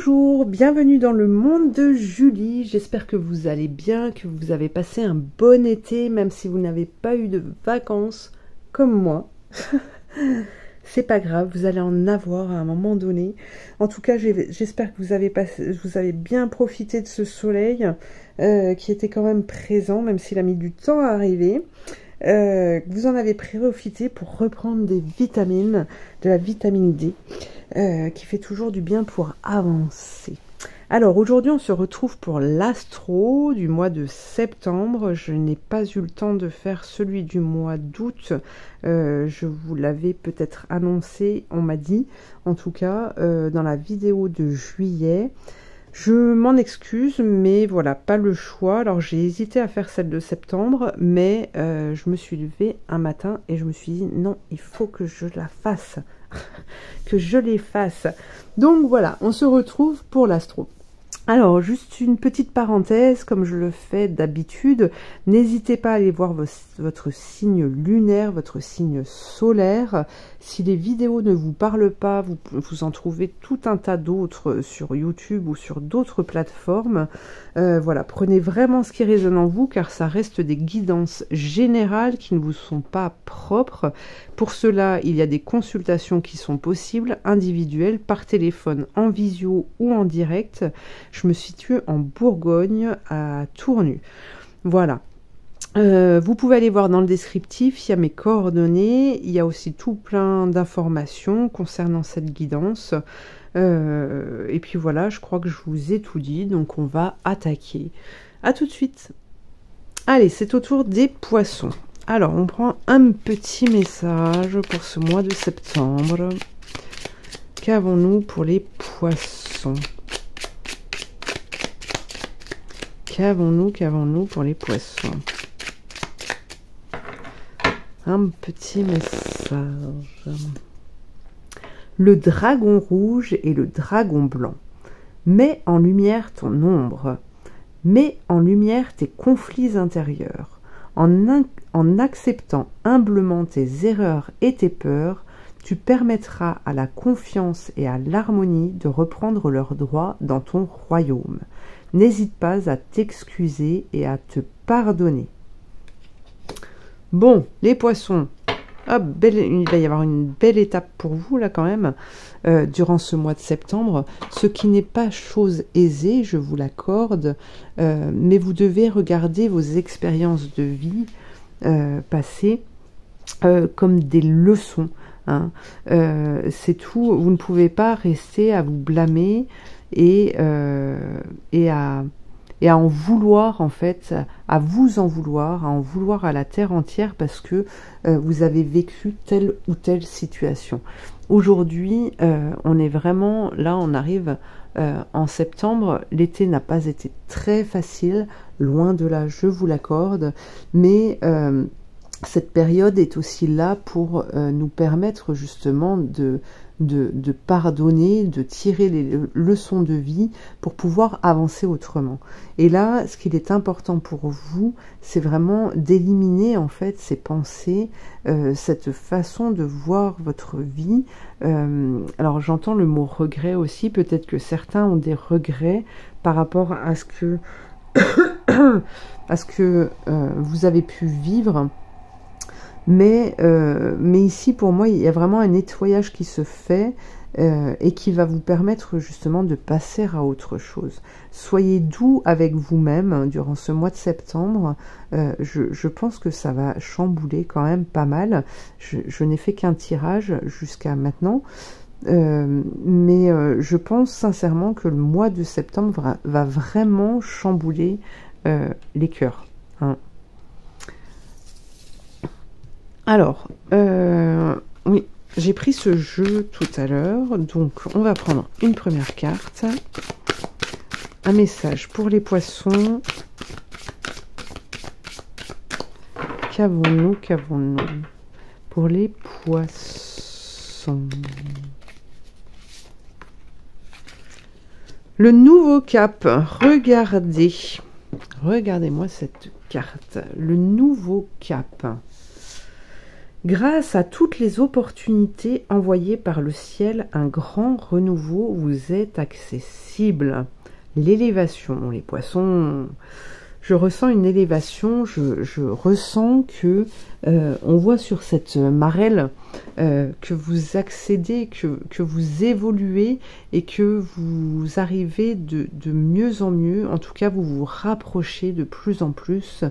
Bonjour, bienvenue dans le monde de Julie. J'espère que vous allez bien, que vous avez passé un bon été, même si vous n'avez pas eu de vacances comme moi. C'est pas grave, vous allez en avoir à un moment donné. En tout cas, j'espère que vous avez bien profité de ce soleil qui était quand même présent, même s'il a mis du temps à arriver. Vous en avez profité pour reprendre des vitamines, de la vitamine D, qui fait toujours du bien pour avancer. Alors aujourd'hui on se retrouve pour l'astro du mois de septembre. Je n'ai pas eu le temps de faire celui du mois d'août. Je vous l'avais peut-être annoncé, on m'a dit, en tout cas dans la vidéo de juillet. Je m'en excuse, mais voilà, pas le choix. Alors j'ai hésité à faire celle de septembre, mais je me suis levée un matin et je me suis dit non, il faut que je la fasse, que je les fasse. Donc voilà, on se retrouve pour l'astro. Alors, juste une petite parenthèse, comme je le fais d'habitude, n'hésitez pas à aller voir votre signe lunaire, votre signe solaire. Si les vidéos ne vous parlent pas, vous en trouvez tout un tas d'autres sur YouTube ou sur d'autres plateformes. Voilà, prenez vraiment ce qui résonne en vous, car ça reste des guidances générales qui ne vous sont pas propres. Pour cela, il y a des consultations qui sont possibles, individuelles, par téléphone, en visio ou en direct. Je me situe en Bourgogne, à Tournu. Voilà. Vous pouvez aller voir dans le descriptif, il y a mes coordonnées, il y a aussi tout plein d'informations concernant cette guidance. Et puis voilà, je crois que je vous ai tout dit, donc on va attaquer. À tout de suite. Allez, c'est au tour des poissons. Alors, on prend un petit message pour ce mois de septembre. Qu'avons-nous pour les poissons? Qu'avons-nous pour les poissons? Un petit message. Le dragon rouge et le dragon blanc. Mets en lumière ton ombre. Mets en lumière tes conflits intérieurs. En acceptant humblement tes erreurs et tes peurs, tu permettras à la confiance et à l'harmonie de reprendre leurs droits dans ton royaume. N'hésite pas à t'excuser et à te pardonner. Bon, les poissons, hop, il va y avoir une belle étape pour vous là quand même, durant ce mois de septembre, ce qui n'est pas chose aisée, je vous l'accorde, mais vous devez regarder vos expériences de vie passées comme des leçons. Hein. C'est tout, vous ne pouvez pas rester à vous blâmer et à en vouloir en fait, à vous en vouloir à la terre entière parce que vous avez vécu telle ou telle situation. Aujourd'hui, on est vraiment, là on arrive en septembre, l'été n'a pas été très facile, loin de là, je vous l'accorde, mais cette période est aussi là pour nous permettre justement de pardonner, de tirer les leçons de vie pour pouvoir avancer autrement. Et là, ce qu'il est important pour vous, c'est vraiment d'éliminer en fait ces pensées, cette façon de voir votre vie. Alors j'entends le mot regret aussi, peut-être que certains ont des regrets par rapport à ce que vous avez pu vivre. Mais ici, pour moi, il y a vraiment un nettoyage qui se fait et qui va vous permettre justement de passer à autre chose. Soyez doux avec vous-même durant ce mois de septembre. Je pense que ça va chambouler quand même pas mal. Je n'ai fait qu'un tirage jusqu'à maintenant. Mais je pense sincèrement que le mois de septembre va vraiment chambouler les cœurs. Hein. Alors, oui, j'ai pris ce jeu tout à l'heure, donc on va prendre une première carte, un message pour les poissons. Qu'avons-nous pour les poissons? Le nouveau cap, regardez-moi cette carte, le nouveau cap. Grâce à toutes les opportunités envoyées par le ciel, un grand renouveau vous est accessible. L'élévation, les poissons, je ressens une élévation, je ressens que on voit sur cette marelle que vous accédez, que vous évoluez et que vous arrivez de mieux en mieux, en tout cas vous vous rapprochez de plus en plus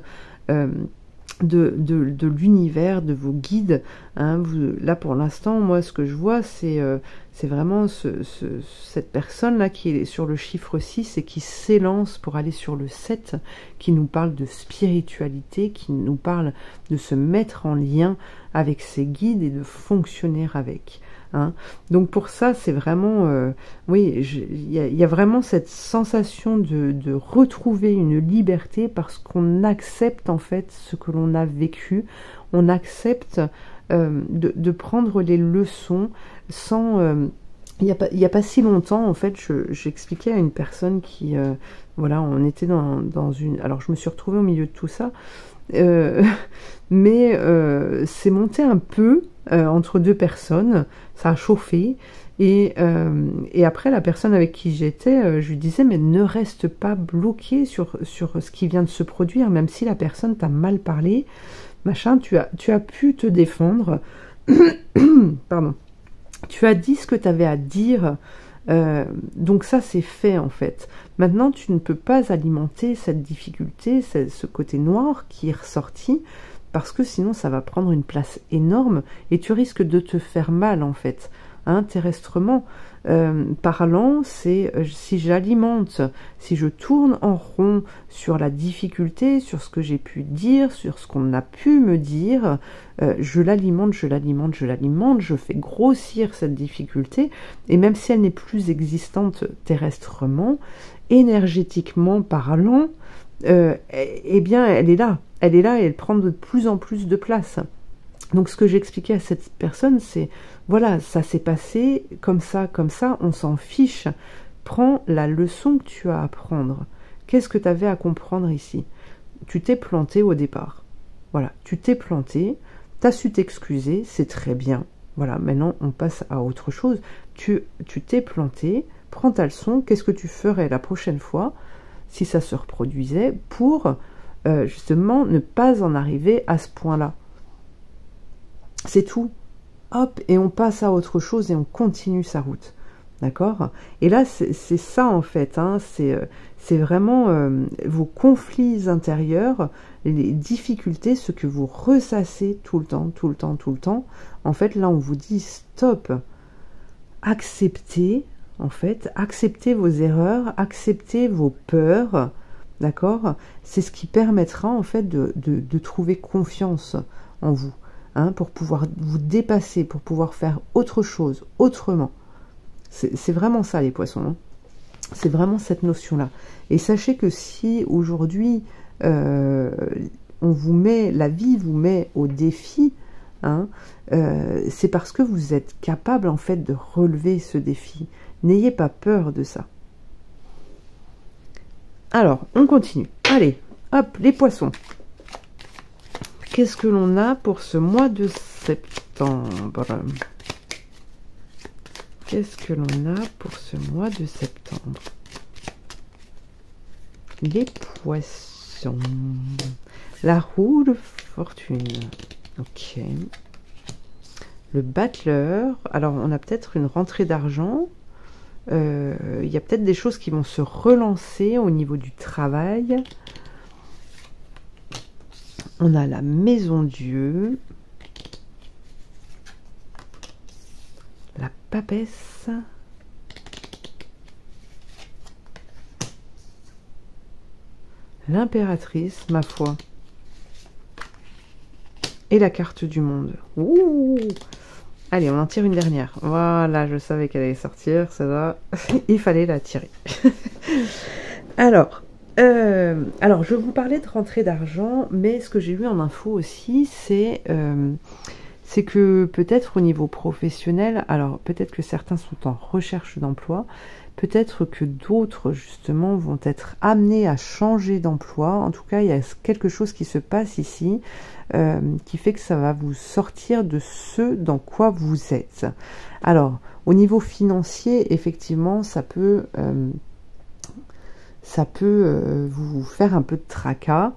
de l'univers, de vos guides. Hein. Là pour l'instant, moi ce que je vois, c'est vraiment cette personne-là qui est sur le chiffre 6 et qui s'élance pour aller sur le 7, qui nous parle de spiritualité, qui nous parle de se mettre en lien avec ses guides et de fonctionner avec. Hein. Donc pour ça, c'est vraiment, oui, il y a vraiment cette sensation de retrouver une liberté parce qu'on accepte en fait ce que l'on a vécu, on accepte de prendre les leçons sans... il y a pas si longtemps, en fait, j'expliquais à une personne qui... voilà, on était dans une... Alors, je me suis retrouvée au milieu de tout ça, mais c'est monté un peu entre deux personnes, ça a chauffé, et après, la personne avec qui j'étais, je lui disais, mais ne reste pas bloqué sur ce qui vient de se produire, même si la personne t'a mal parlé, machin, tu as pu te défendre, pardon, tu as dit ce que tu avais à dire, donc ça c'est fait en fait. Maintenant tu ne peux pas alimenter cette difficulté, ce côté noir qui est ressorti, parce que sinon ça va prendre une place énorme et tu risques de te faire mal en fait. Hein, terrestrement parlant, c'est si j'alimente, si je tourne en rond sur la difficulté, sur ce que j'ai pu dire, sur ce qu'on a pu me dire, je l'alimente, je fais grossir cette difficulté, et même si elle n'est plus existante terrestrement, énergétiquement parlant, eh bien elle est là et elle prend de plus en plus de place. Donc ce que j'expliquais à cette personne, c'est, voilà, ça s'est passé comme ça, on s'en fiche. Prends la leçon que tu as à apprendre. Qu'est-ce que tu avais à comprendre ici? Tu t'es planté au départ. Voilà, tu t'es planté, tu as su t'excuser, c'est très bien. Voilà, maintenant on passe à autre chose. Tu t'es planté, prends ta leçon, qu'est-ce que tu ferais la prochaine fois, si ça se reproduisait, pour justement ne pas en arriver à ce point-là. C'est tout. Hop, et on passe à autre chose et on continue sa route. D'accord? Et là, c'est ça en fait. Hein, c'est vraiment vos conflits intérieurs, les difficultés, ce que vous ressassez tout le temps. En fait, là, on vous dit stop. Acceptez, en fait, acceptez vos erreurs, acceptez vos peurs. D'accord? C'est ce qui permettra en fait de trouver confiance en vous. Hein, pour pouvoir vous dépasser, pour pouvoir faire autre chose, autrement. C'est vraiment ça les poissons. Hein. C'est vraiment cette notion-là. Et sachez que si aujourd'hui on vous met, la vie vous met au défi, hein, c'est parce que vous êtes capable en fait de relever ce défi. N'ayez pas peur de ça. Alors, on continue. Allez, hop, les poissons. Qu'est-ce que l'on a pour ce mois de septembre? Qu'est-ce que l'on a pour ce mois de septembre? Les poissons. La roue de fortune. Ok. Le battleur. Alors, on a peut-être une rentrée d'argent. Il y a peut-être des choses qui vont se relancer au niveau du travail. On a la maison Dieu, la papesse, l'impératrice, ma foi, et la carte du monde. Ouh! Allez, on en tire une dernière. Voilà, je savais qu'elle allait sortir, ça va. Il fallait la tirer. Alors, je vous parlais de rentrée d'argent, mais ce que j'ai vu en info aussi, c'est que peut-être au niveau professionnel, alors peut-être que certains sont en recherche d'emploi, peut-être que d'autres justement vont être amenés à changer d'emploi. En tout cas, il y a quelque chose qui se passe ici qui fait que ça va vous sortir de ce dans quoi vous êtes. Alors, au niveau financier, effectivement, ça peut vous faire un peu de tracas,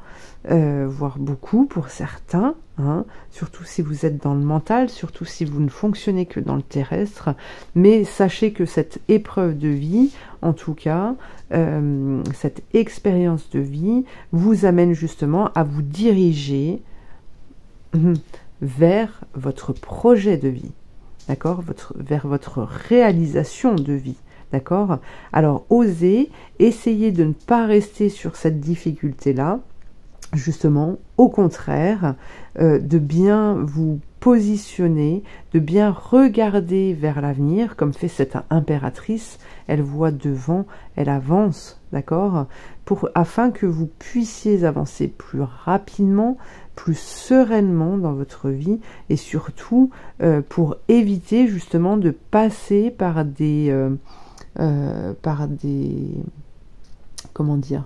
voire beaucoup pour certains, hein, surtout si vous êtes dans le mental, surtout si vous ne fonctionnez que dans le terrestre. Mais sachez que cette épreuve de vie, en tout cas, cette expérience de vie, vous amène justement à vous diriger vers votre projet de vie, d'accord, vers votre réalisation de vie. D'accord? Alors, osez, essayez de ne pas rester sur cette difficulté-là, justement, au contraire, de bien vous positionner, de bien regarder vers l'avenir, comme fait cette impératrice, elle voit devant, elle avance, d'accord? Afin que vous puissiez avancer plus rapidement, plus sereinement dans votre vie, et surtout pour éviter justement de passer par des comment dire,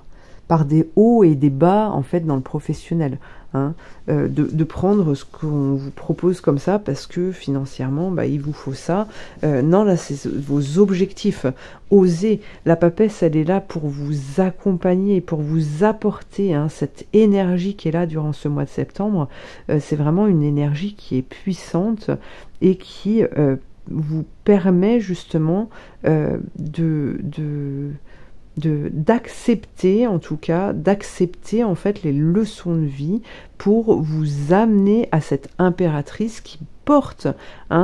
par des hauts et des bas en fait dans le professionnel, hein, de prendre ce qu'on vous propose comme ça parce que financièrement il vous faut ça. Non, là c'est vos objectifs. Osez, la papesse elle est là pour vous accompagner, pour vous apporter cette énergie qui est là durant ce mois de septembre. C'est vraiment une énergie qui est puissante et qui vous permet justement d'accepter, en tout cas, d'accepter en fait les leçons de vie pour vous amener à cette impératrice qui porte,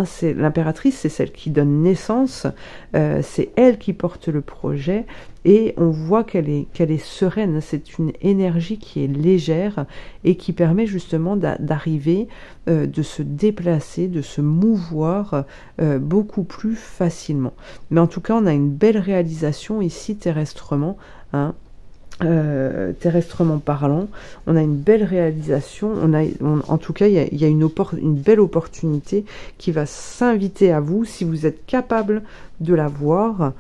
c'est l'impératrice, c'est celle qui donne naissance, c'est elle qui porte le projet et on voit qu'elle est sereine, c'est une énergie qui est légère et qui permet justement d'arriver, de se déplacer, de se mouvoir beaucoup plus facilement. Mais en tout cas, on a une belle réalisation ici terrestrement, terrestrement parlant, on a une belle réalisation, en tout cas il y a une belle opportunité qui va s'inviter à vous si vous êtes capable de la voir,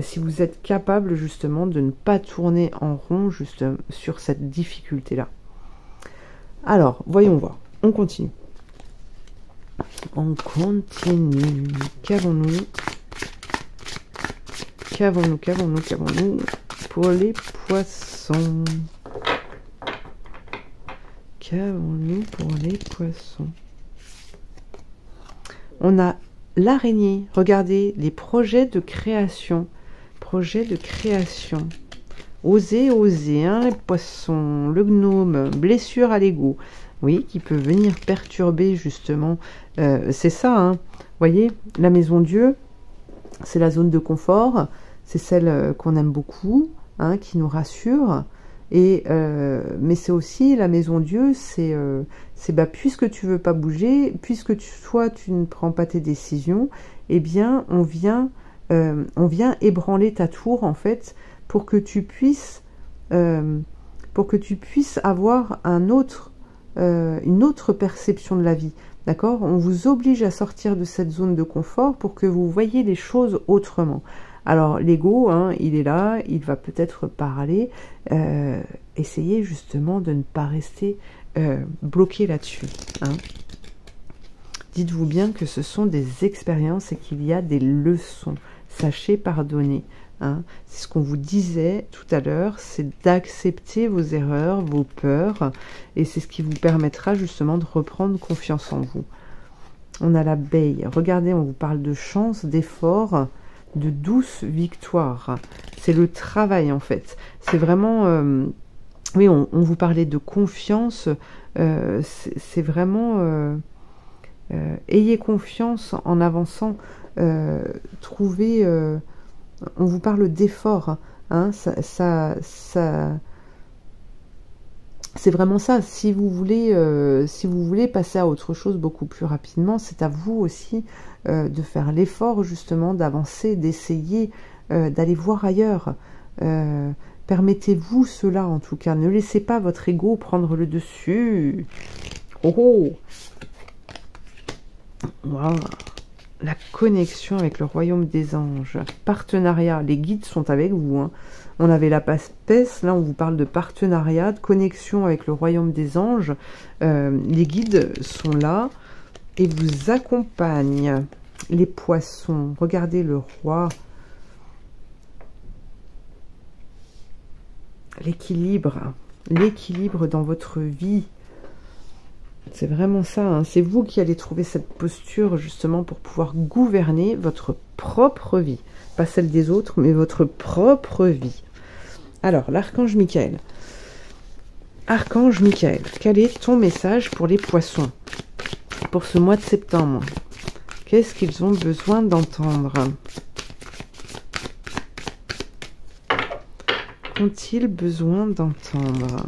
si vous êtes capable justement de ne pas tourner en rond juste sur cette difficulté là. Alors voyons voir, on continue, qu'avons-nous pour les poissons? Qu'avons-nous pour les poissons? On a l'araignée. Regardez, les projets de création. Projets de création. Osez, les poissons. Le gnome. Blessure à l'ego. Oui, qui peut venir perturber justement. C'est ça, voyez, la maison Dieu, c'est la zone de confort. C'est celle qu'on aime beaucoup, qui nous rassure. Et mais c'est aussi la maison Dieu, c'est puisque tu veux pas bouger, puisque toi tu ne prends pas tes décisions, eh bien on vient ébranler ta tour en fait pour que tu puisses avoir une autre perception de la vie. D'accord? On vous oblige à sortir de cette zone de confort pour que vous voyez les choses autrement. Alors l'ego, il est là, il va peut-être parler, essayez justement de ne pas rester bloqué là-dessus. Dites-vous bien que ce sont des expériences et qu'il y a des leçons. Sachez pardonner. C'est ce qu'on vous disait tout à l'heure, c'est d'accepter vos erreurs, vos peurs, et c'est ce qui vous permettra justement de reprendre confiance en vous. On a l'abeille. Regardez, on vous parle de chance, d'effort, de douce victoire. C'est le travail en fait. C'est vraiment... oui, on vous parlait de confiance. C'est vraiment... ayez confiance en avançant. Trouvez... on vous parle d'effort. C'est vraiment ça. Si vous voulez passer à autre chose beaucoup plus rapidement, c'est à vous aussi de faire l'effort justement d'avancer, d'essayer d'aller voir ailleurs. Permettez-vous cela en tout cas. Ne laissez pas votre ego prendre le dessus. Oh, oh. Voilà. la connexion avec le royaume des anges. Partenariat, les guides sont avec vous. Hein. On avait la papesse, là on vous parle de partenariat, de connexion avec le royaume des anges. Les guides sont là et vous accompagnent. Les poissons, regardez le roi. L'équilibre dans votre vie. C'est vraiment ça, hein. C'est vous qui allez trouver cette posture justement pour pouvoir gouverner votre propre vie. Pas celle des autres, mais votre propre vie. Alors, l'archange Michael. Archange Michael, quel est ton message pour les poissons pour ce mois de septembre? Qu'est-ce qu'ils ont besoin d'entendre? Qu'ont-ils besoin d'entendre?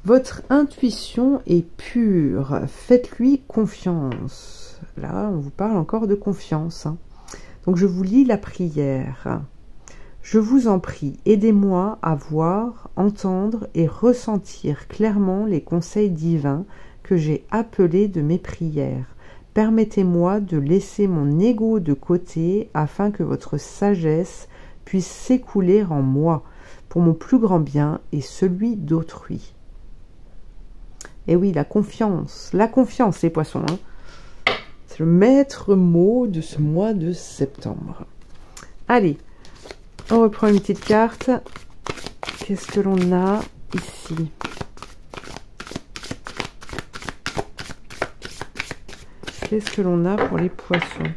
Votre intuition est pure. Faites-lui confiance. Là, on vous parle encore de confiance. Hein. Donc, je vous lis la prière. Je vous en prie, aidez-moi à voir, entendre et ressentir clairement les conseils divins que j'ai appelés de mes prières. Permettez-moi de laisser mon ego de côté afin que votre sagesse puisse s'écouler en moi pour mon plus grand bien et celui d'autrui. Et oui, la confiance, les poissons. Hein. C'est le maître mot de ce mois de septembre. Allez, on reprend une petite carte. Qu'est-ce que l'on a ici? Qu'est-ce que l'on a pour les poissons?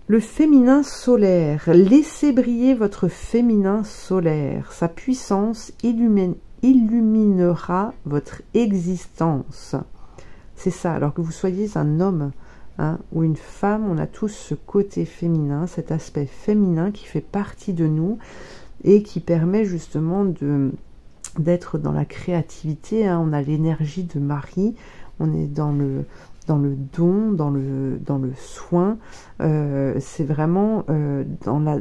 Le féminin solaire. Laissez briller votre féminin solaire. Sa puissance illuminera votre existence. C'est ça. Alors que vous soyez un homme, hein, ou une femme, on a tous ce côté féminin, cet aspect féminin qui fait partie de nous et qui permet justement d'être dans la créativité. Hein. On a l'énergie de Marie, on est dans le don, dans le soin. C'est vraiment dans la...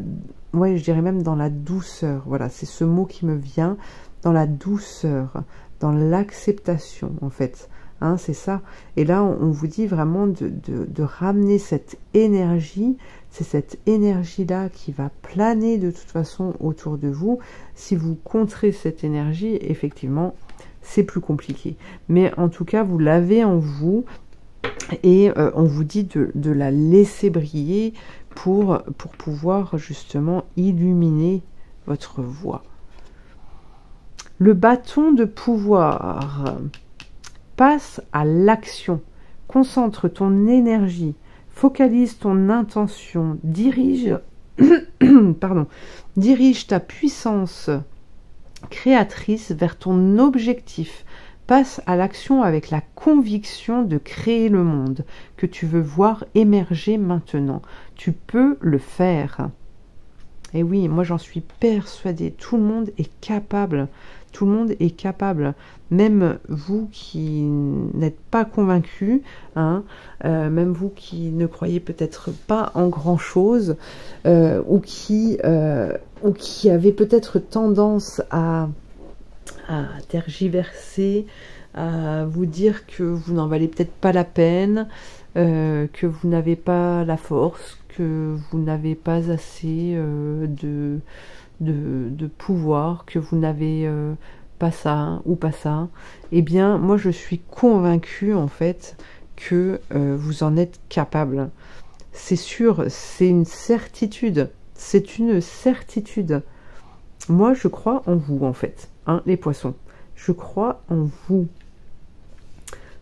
Ouais, je dirais même dans la douceur. Voilà, c'est ce mot qui me vient. Dans la douceur, dans l'acceptation, en fait. Hein, c'est ça. Et là, on vous dit vraiment de ramener cette énergie. C'est cette énergie-là qui va planer de toute façon autour de vous. Si vous contrez cette énergie, effectivement, c'est plus compliqué. Mais en tout cas, vous l'avez en vous. Et on vous dit de la laisser briller pour pouvoir justement illuminer votre voie. Le bâton de pouvoir. Passe à l'action. Concentre ton énergie. Focalise ton intention. Dirige ta puissance créatrice vers ton objectif. Passe à l'action avec la conviction de créer le monde que tu veux voir émerger maintenant. Tu peux le faire. Et oui, moi j'en suis persuadée. Tout le monde est capable. Tout le monde est capable. Même vous qui n'êtes pas convaincu, hein, même vous qui ne croyez peut-être pas en grand-chose, ou qui avez peut-être tendance à tergiverser, à vous dire que vous n'en valez peut-être pas la peine, que vous n'avez pas la force, que vous n'avez pas assez de pouvoir, que vous n'avez pas ça ou pas ça. Eh bien, moi je suis convaincue en fait que vous en êtes capable. C'est sûr, c'est une certitude. C'est une certitude. Moi je crois en vous en fait. Hein, les poissons, je crois en vous.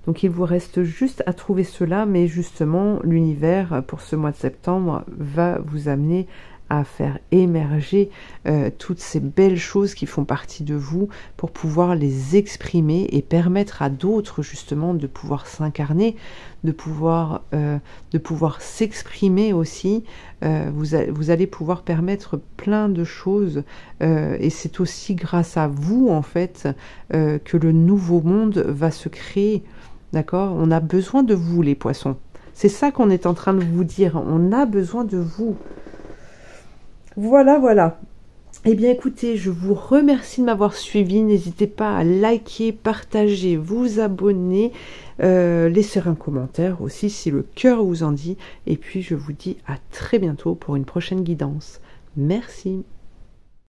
Donc il vous reste juste à trouver cela, mais justement l'univers pour ce mois de septembre va vous amener à faire émerger toutes ces belles choses qui font partie de vous pour pouvoir les exprimer et permettre à d'autres justement de pouvoir s'incarner, de pouvoir s'exprimer aussi. Vous allez pouvoir permettre plein de choses et c'est aussi grâce à vous en fait que le nouveau monde va se créer. D'accord? On a besoin de vous les poissons. C'est ça qu'on est en train de vous dire. On a besoin de vous. Voilà, voilà. Eh bien écoutez, je vous remercie de m'avoir suivi. N'hésitez pas à liker, partager, vous abonner, laisser un commentaire aussi si le cœur vous en dit. Et puis je vous dis à très bientôt pour une prochaine guidance. Merci.